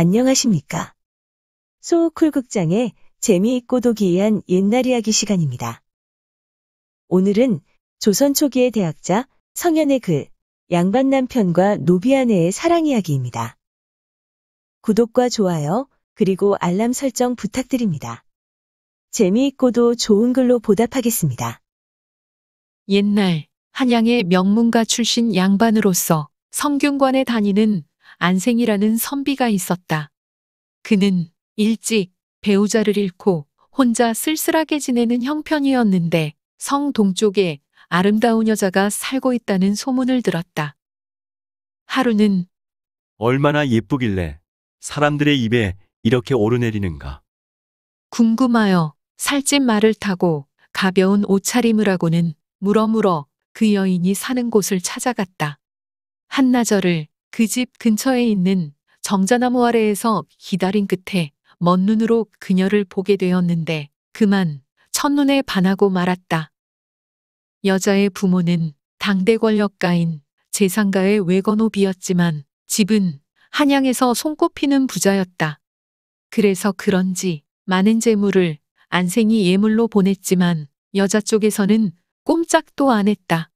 안녕하십니까? 소쿨극장의 재미있고도 기이한 옛날 이야기 시간입니다. 오늘은 조선 초기의 대학자 성현의 글, 양반 남편과 노비 아내의 사랑 이야기입니다. 구독과 좋아요, 그리고 알람 설정 부탁드립니다. 재미있고도 좋은 글로 보답하겠습니다. 옛날 한양의 명문가 출신 양반으로서 성균관에 다니는 안생이라는 선비가 있었다. 그는 일찍 배우자를 잃고 혼자 쓸쓸하게 지내는 형편이었는데 성 동쪽에 아름다운 여자가 살고 있다는 소문을 들었다. 하루는 얼마나 예쁘길래 사람들의 입에 이렇게 오르내리는가. 궁금하여 살찐 말을 타고 가벼운 옷차림을 하고는 물어물어 그 여인이 사는 곳을 찾아갔다. 한나절을 그 집 근처에 있는 정자나무 아래에서 기다린 끝에 먼 눈으로 그녀를 보게 되었는데 그만 첫눈에 반하고 말았다. 여자의 부모는 당대 권력가인 재상가의 외건오비였지만 집은 한양에서 손꼽히는 부자였다. 그래서 그런지 많은 재물을 안생이 예물로 보냈지만 여자 쪽에서는 꼼짝도 안 했다.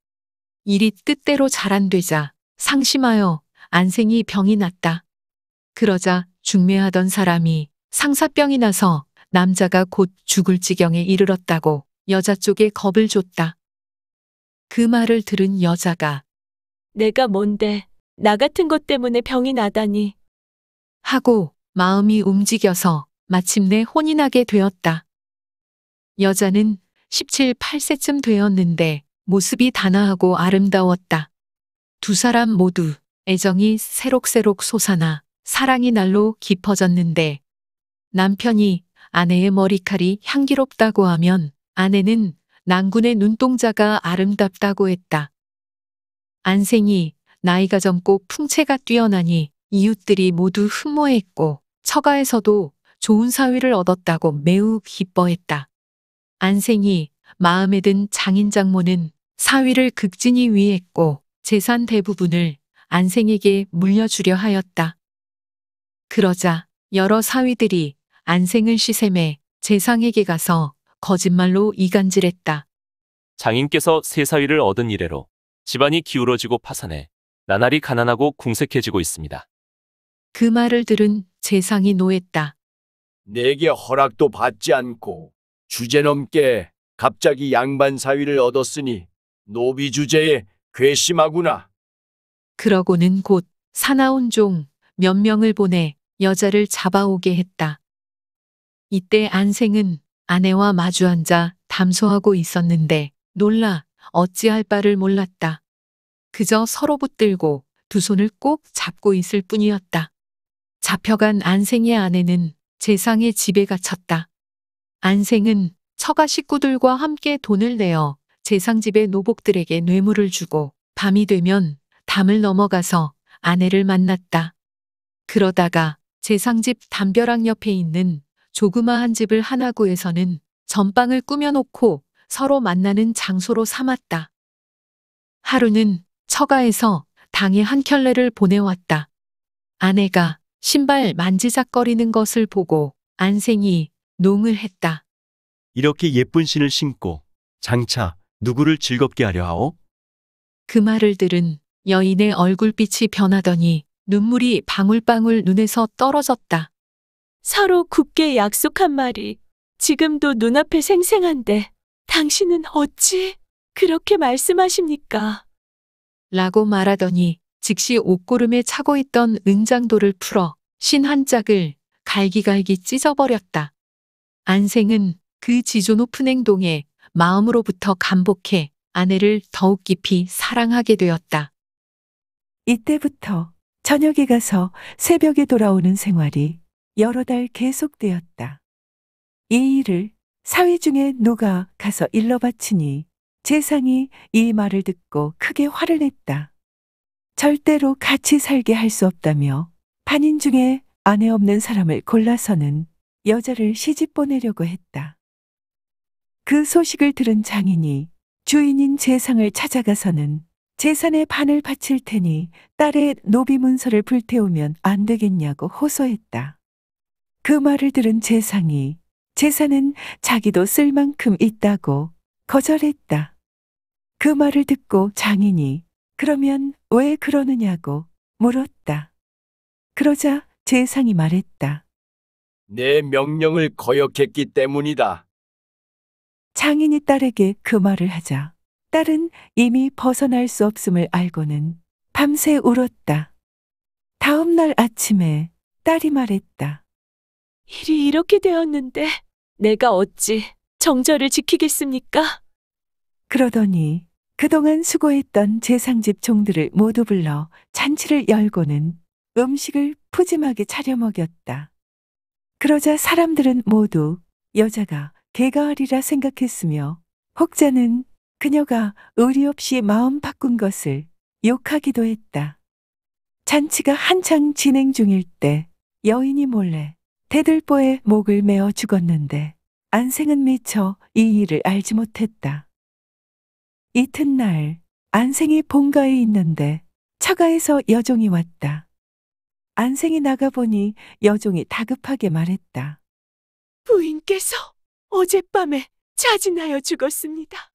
일이 뜻대로 잘 안 되자 상심하여 안생이 병이 났다. 그러자 중매하던 사람이 상사병이 나서 남자가 곧 죽을 지경에 이르렀다고 여자 쪽에 겁을 줬다. 그 말을 들은 여자가 내가 뭔데, 나 같은 것 때문에 병이 나다니. 하고 마음이 움직여서 마침내 혼이 나게 되었다. 여자는 17, 8세쯤 되었는데 모습이 단아하고 아름다웠다. 두 사람 모두 애정이 새록새록 솟아나 사랑이 날로 깊어졌는데 남편이 아내의 머리칼이 향기롭다고 하면 아내는 난군의 눈동자가 아름답다고 했다. 안생이 나이가 젊고 풍채가 뛰어나니 이웃들이 모두 흠모했고 처가에서도 좋은 사위를 얻었다고 매우 기뻐했다. 안생이 마음에 든 장인 장모는 사위를 극진히 위했고 재산 대부분을 안생에게 물려주려 하였다. 그러자 여러 사위들이 안생을 시샘해 재상에게 가서 거짓말로 이간질했다. 장인께서 새 사위를 얻은 이래로 집안이 기울어지고 파산해 나날이 가난하고 궁색해지고 있습니다. 그 말을 들은 재상이 노했다. 내게 허락도 받지 않고 주제넘게 갑자기 양반 사위를 얻었으니 노비 주제에 괘씸하구나. 그러고는 곧 사나운 종 몇 명을 보내 여자를 잡아오게 했다. 이때 안생은 아내와 마주 앉아 담소하고 있었는데 놀라 어찌할 바를 몰랐다. 그저 서로 붙들고 두 손을 꼭 잡고 있을 뿐이었다. 잡혀간 안생의 아내는 재상의 집에 갇혔다. 안생은 처가 식구들과 함께 돈을 내어 재상 집의 노복들에게 뇌물을 주고 밤이 되면 담을 넘어가서 아내를 만났다. 그러다가 재상집 담벼락 옆에 있는 조그마한 집을 하나 구해서는 전방을 꾸며놓고 서로 만나는 장소로 삼았다. 하루는 처가에서 당에 한 켤레를 보내왔다. 아내가 신발 만지작거리는 것을 보고 안생이 농을 했다. 이렇게 예쁜 신을 신고 장차 누구를 즐겁게 하려 하오? 그 말을 들은 여인의 얼굴빛이 변하더니 눈물이 방울방울 눈에서 떨어졌다. 서로 굳게 약속한 말이 지금도 눈앞에 생생한데 당신은 어찌 그렇게 말씀하십니까? 라고 말하더니 즉시 옷고름에 차고 있던 은장도를 풀어 신 한 짝을 갈기갈기 찢어버렸다. 안생은 그 지조 높은 행동에 마음으로부터 감복해 아내를 더욱 깊이 사랑하게 되었다. 이때부터 저녁에 가서 새벽에 돌아오는 생활이 여러 달 계속되었다. 이 일을 사위 중에 누가 가서 일러 바치니 재상이 이 말을 듣고 크게 화를 냈다. 절대로 같이 살게 할 수 없다며 반인 중에 아내 없는 사람을 골라서는 여자를 시집 보내려고 했다. 그 소식을 들은 장인이 주인인 재상을 찾아가서는 재산의 반을 바칠 테니 딸의 노비 문서를 불태우면 안 되겠냐고 호소했다. 그 말을 들은 재상이 재산은 자기도 쓸 만큼 있다고 거절했다. 그 말을 듣고 장인이 그러면 왜 그러느냐고 물었다. 그러자 재상이 말했다. 내 명령을 거역했기 때문이다. 장인이 딸에게 그 말을 하자 딸은 이미 벗어날 수 없음을 알고는 밤새 울었다. 다음 날 아침에 딸이 말했다. 일이 이렇게 되었는데 내가 어찌 정절을 지키겠습니까? 그러더니 그동안 수고했던 재상집 종들을 모두 불러 잔치를 열고는 음식을 푸짐하게 차려 먹였다. 그러자 사람들은 모두 여자가 개가하리라 생각했으며 혹자는 그녀가 의리 없이 마음 바꾼 것을 욕하기도 했다. 잔치가 한창 진행 중일 때 여인이 몰래 대들보에 목을 메어 죽었는데 안생은 미처 이 일을 알지 못했다. 이튿날 안생이 본가에 있는데 처가에서 여종이 왔다. 안생이 나가보니 여종이 다급하게 말했다. 부인께서 어젯밤에 자진하여 죽었습니다.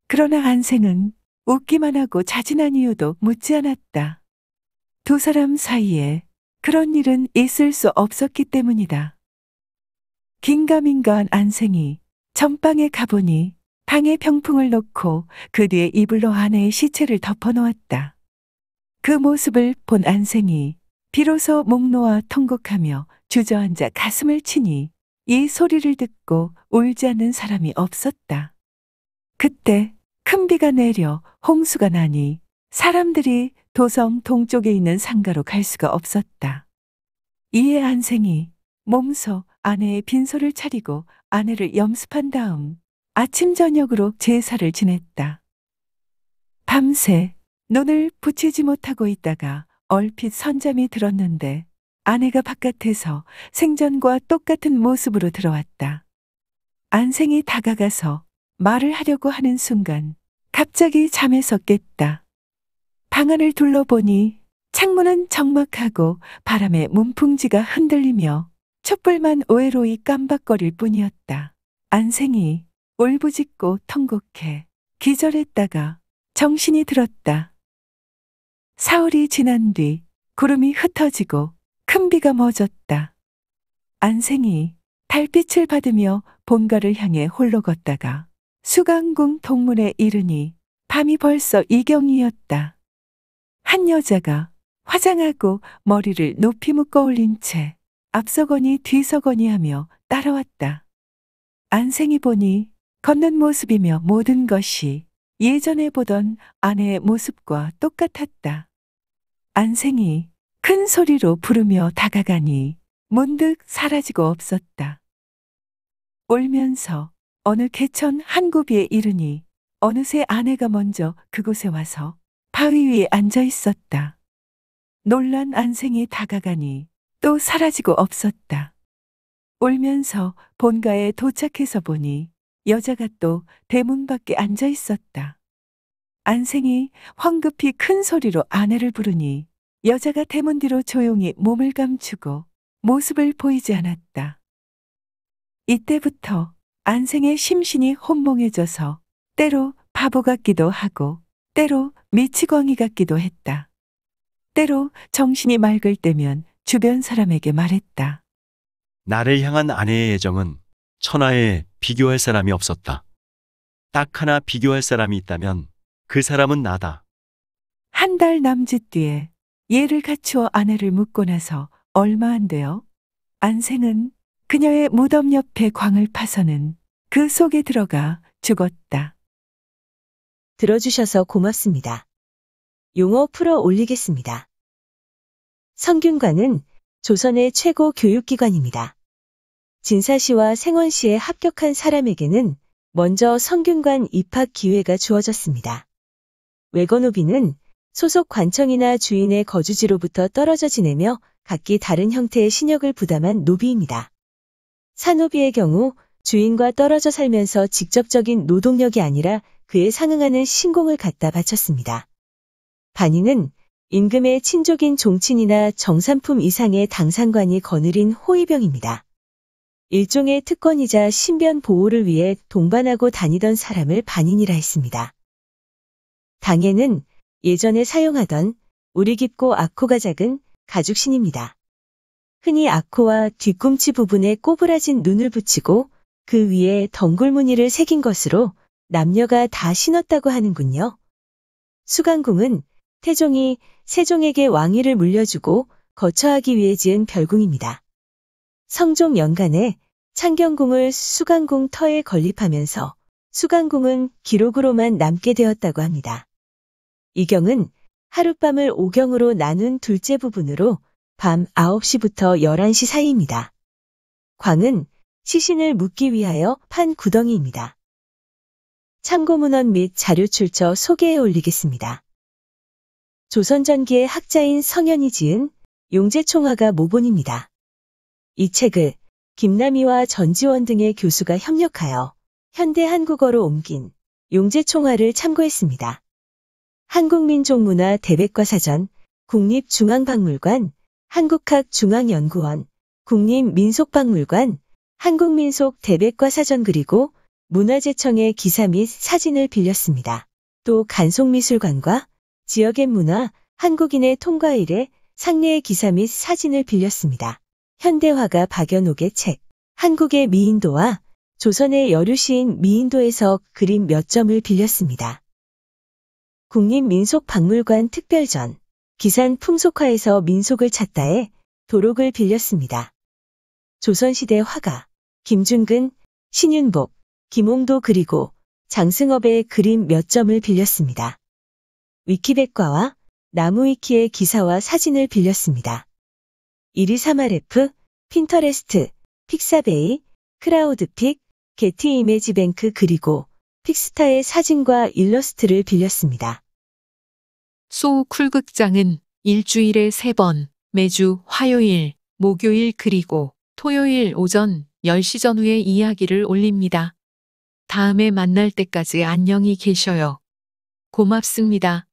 그러나 안생은 웃기만 하고 자진한 이유도 묻지 않았다. 두 사람 사이에 그런 일은 있을 수 없었기 때문이다. 긴가민가한 안생이 전방에 가보니 방에 병풍을 놓고 그 뒤에 이불로 아내의 시체를 덮어놓았다. 그 모습을 본 안생이 비로소 목 놓아 통곡하며 주저앉아 가슴을 치니 이 소리를 듣고 울지 않는 사람이 없었다. 그때 큰 비가 내려 홍수가 나니 사람들이 도성 동쪽에 있는 상가로 갈 수가 없었다. 이에 안생이 몸소 아내의 빈소를 차리고 아내를 염습한 다음 아침 저녁으로 제사를 지냈다. 밤새 눈을 붙이지 못하고 있다가 얼핏 선잠이 들었는데 아내가 바깥에서 생전과 똑같은 모습으로 들어왔다. 안생이 다가가서 말을 하려고 하는 순간 갑자기 잠에서 깼다. 방 안을 둘러보니 창문은 적막하고 바람에 문풍지가 흔들리며 촛불만 외로이 깜박거릴 뿐이었다. 안생이 울부짖고 통곡해 기절했다가 정신이 들었다. 사흘이 지난 뒤 구름이 흩어지고 큰 비가 멎었다. 안생이 달빛을 받으며 본가를 향해 홀로 걷다가 수강궁 동문에 이르니 밤이 벌써 이경이었다. 한 여자가 화장하고 머리를 높이 묶어 올린 채 앞서거니 뒤서거니 하며 따라왔다. 안생이 보니 걷는 모습이며 모든 것이 예전에 보던 아내의 모습과 똑같았다. 안생이 큰 소리로 부르며 다가가니 문득 사라지고 없었다. 울면서 어느 개천 한 구비에 이르니 어느새 아내가 먼저 그곳에 와서 바위 위에 앉아 있었다. 놀란 안생이 다가가니 또 사라지고 없었다. 울면서 본가에 도착해서 보니 여자가 또 대문 밖에 앉아 있었다. 안생이 황급히 큰 소리로 아내를 부르니 여자가 대문 뒤로 조용히 몸을 감추고 모습을 보이지 않았다. 이때부터 안생의 심신이 혼몽해져서 때로 바보 같기도 하고 때로 미치광이 같기도 했다. 때로 정신이 맑을 때면 주변 사람에게 말했다. 나를 향한 아내의 애정은 천하에 비교할 사람이 없었다. 딱 하나 비교할 사람이 있다면 그 사람은 나다. 한 달 남짓 뒤에 예를 갖추어 아내를 묻고 나서 얼마 안 되어 안생은 그녀의 무덤 옆에 광을 파서는 그 속에 들어가 죽었다. 들어주셔서 고맙습니다. 용어 풀어 올리겠습니다. 성균관은 조선의 최고 교육기관입니다. 진사시와 생원시에 합격한 사람에게는 먼저 성균관 입학 기회가 주어졌습니다. 외건오비는 소속 관청이나 주인의 거주지로부터 떨어져 지내며 각기 다른 형태의 신역을 부담한 노비입니다. 사노비의 경우 주인과 떨어져 살면서 직접적인 노동력이 아니라 그에 상응하는 신공을 갖다 바쳤습니다. 반이는 임금의 친족인 종친이나 정산품 이상의 당상관이 거느린 호위병입니다. 일종의 특권이자 신변 보호를 위해 동반하고 다니던 사람을 반인이라 했습니다. 당에는 예전에 사용하던 우리 깊고 악호가 작은 가죽신입니다. 흔히 악호와 뒤꿈치 부분에 꼬부라진 눈을 붙이고 그 위에 덩굴무늬를 새긴 것으로 남녀가 다 신었다고 하는군요. 수강궁은 태종이 세종에게 왕위를 물려주고 거처하기 위해 지은 별궁입니다. 성종 연간에 창경궁을 수강궁 터에 건립하면서 수강궁은 기록으로만 남게 되었다고 합니다. 이경은 하룻밤을 5경으로 나눈 둘째 부분으로 밤 9시부터 11시 사이입니다. 광은 시신을 묻기 위하여 판 구덩이입니다. 참고문헌 및 자료 출처 소개해 올리겠습니다. 조선 전기의 학자인 성현이 지은 용제총화가 모본입니다. 이 책을 김남희와 전지원 등의 교수가 협력하여 현대 한국어로 옮긴 용제총화를 참고했습니다. 한국민족문화 대백과사전, 국립중앙박물관, 한국학중앙연구원, 국립민속박물관, 한국민속 대백과사전 그리고 문화재청의 기사 및 사진을 빌렸습니다. 또 간송미술관과 지역의 문화, 한국인의 통과일에 상례의 기사 및 사진을 빌렸습니다. 현대화가 박연옥의 책, 한국의 미인도와 조선의 여류시인 미인도에서 그림 몇 점을 빌렸습니다. 국립민속박물관 특별전, 기산 풍속화에서 민속을 찾다에 도록을 빌렸습니다. 조선시대 화가, 김준근, 신윤복, 김홍도 그리고 장승업의 그림 몇 점을 빌렸습니다. 위키백과와 나무위키의 기사와 사진을 빌렸습니다. 123RF, 핀터레스트, 픽사베이, 크라우드픽, 게티 이미지뱅크 그리고 픽스타의 사진과 일러스트를 빌렸습니다. 소쿨극장은 일주일에 3번, 매주 화요일, 목요일 그리고 토요일 오전 10시 전후에 이야기를 올립니다. 다음에 만날 때까지 안녕히 계셔요. 고맙습니다.